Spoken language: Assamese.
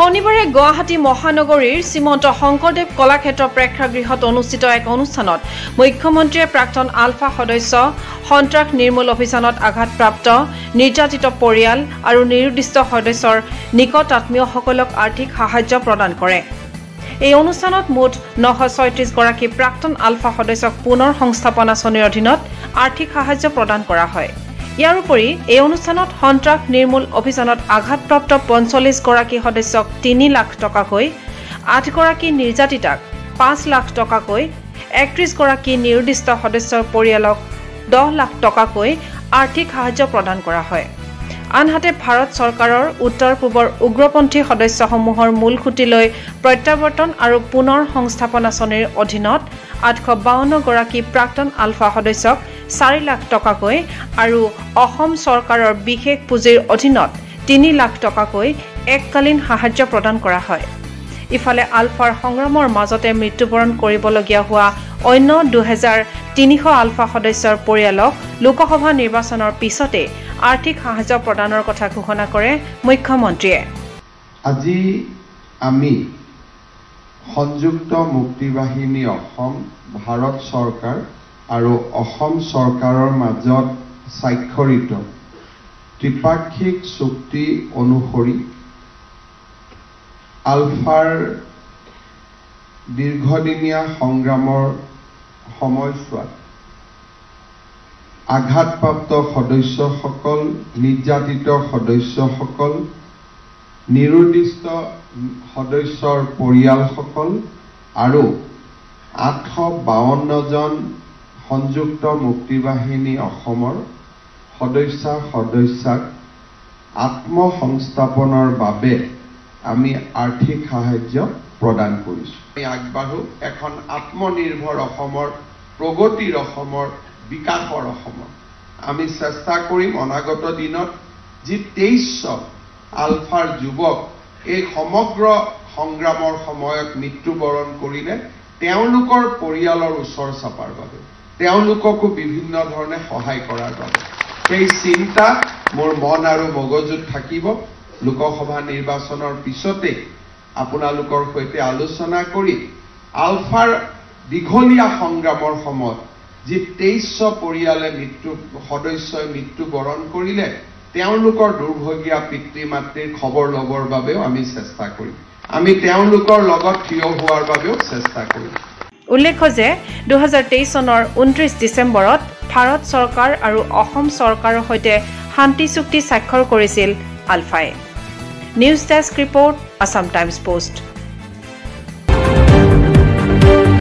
শনিবাৰে গুৱাহাটী মহানগৰীৰ শ্ৰীমন্ত শংকৰদেৱ কলাক্ষেত্ৰ প্ৰেক্ষাগৃহত অনুষ্ঠিত এক অনুষ্ঠানত মুখ্যমন্ত্ৰীয়ে প্ৰাক্তন আলফা সদস্য সন্ত্ৰাস নিৰ্মূল অভিযানত আঘাতপ্ৰাপ্ত নিৰ্যাতিত পৰিয়াল আৰু নিৰুদ্দিষ্ট সদস্যৰ নিকট আত্মীয়সকলক আৰ্থিক সাহায্য প্ৰদান কৰে। এই অনুষ্ঠানত মুঠ 936 গৰাকী প্ৰাক্তন আলফা সদস্যক পুনৰ সংস্থাপন আঁচনিৰ অধীনত আৰ্থিক সাহায্য প্ৰদান কৰা হয়। ইয়াৰ উপৰি এই অনুষ্ঠানত সন্ত্ৰাস নিৰ্মূল অভিযানত আঘাতপ্ৰাপ্ত 45 গৰাকী সদস্যক 3 লাখ টকাকৈ, 8 গৰাকী নিৰ্যাতিতাক 5 লাখ টকাকৈ, 31 গৰাকী নিৰুদ্দিষ্ট সদস্যৰ পৰিয়ালক 10 লাখ টকাকৈ আৰ্থিক সাহায্য প্ৰদান কৰা হয়। আনহাতে ভাৰত চৰকাৰৰ উত্তৰ পূবৰ উগ্ৰপন্থী সদস্যসমূহৰ মূল খুঁটিলৈ প্ৰত্যাৱৰ্তন আৰু পুনৰ সংস্থাপন আঁচনিৰ অধীনত 852 গৰাকী প্ৰাক্তন আলফা সদস্যক 4 লাখ টকাকৈ আৰু অসম চৰকাৰৰ বিশেষ পুঁজিৰ অধীনত 3 লাখ টকাকৈ এককালীন সাহায্য প্ৰদান কৰা হয়। ইফালে আলফাৰ সংগ্ৰামৰ মাজতে মৃত্যুবৰণ কৰিবলগীয়া হোৱা অন্য 2300 আলফা সদস্যৰ পৰিয়ালক লোকসভা নিৰ্বাচনৰ পিছতে আৰ্থিক সাহায্য প্ৰদানৰ কথা ঘোষণা কৰে মুখ্যমন্ত্ৰীয়ে। আজি আমি সংযুক্ত মুক্তি বাহিনী অসম, ভাৰত চৰকাৰ আৰু অসম চৰকাৰৰ মাজত স্বাক্ষৰিত ত্ৰিপাক্ষিক চুক্তি অনুসৰি আলফাৰ দীৰ্ঘদিনীয়া সংগ্ৰামৰ সময়ছোৱাত আঘাতপ্ৰাপ্ত সদস্যসকল, নিৰ্যাতিত সদস্যসকল, নিৰুদ্দিষ্ট সদস্যৰ পৰিয়ালসকল আৰু 852 জন সংযুক্ত মুক্তি বাহিনী অসমৰ সদস্যাক আত্মসংস্থাপনৰ বাবে আমি আৰ্থিক সাহায্য প্ৰদান কৰিছোঁ। আমি আগবাঢ়ো এখন আত্মনিৰ্ভৰ অসমৰ, প্ৰগতিৰ অসমৰ, বিকাশৰ অসমৰ। আমি চেষ্টা কৰিম অনাগত দিনত যি 2300 আলফাৰ যুৱক এই সমগ্ৰ সংগ্ৰামৰ সময়ত মৃত্যুবৰণ কৰিলে তেওঁলোকৰ পৰিয়ালৰ ওচৰ চাপাৰ বাবে, তেওঁলোককো বিভিন্ন ধৰণে সহায় কৰাৰ বাবে সেই চিন্তা মোৰ মন আৰু মগজুত থাকিব। লোকসভা নিৰ্বাচনৰ পিছতে আপোনালোকৰ সৈতে আলোচনা কৰি আলফাৰ দীঘলীয়া সংগ্ৰামৰ সময়ত যি 2300 পৰিয়ালে সদস্যই মৃত্যুবৰণ কৰিলে তেওঁলোকৰ দুৰ্ভগীয়া পিতৃ মাতৃৰ খবৰ ল'বৰ বাবেও আমি চেষ্টা কৰিম। আমি তেওঁলোকৰ লগত থিয় হোৱাৰ বাবেও চেষ্টা কৰিম। উল্লেখ্য যে 2023 চনৰ 29 ডিচেম্বৰত ভাৰত চৰকাৰ আৰু অসম চৰকাৰৰ সৈতে শান্তি চুক্তি স্বাক্ষৰ কৰিছিল আলফাই। News desk report, Assam times post.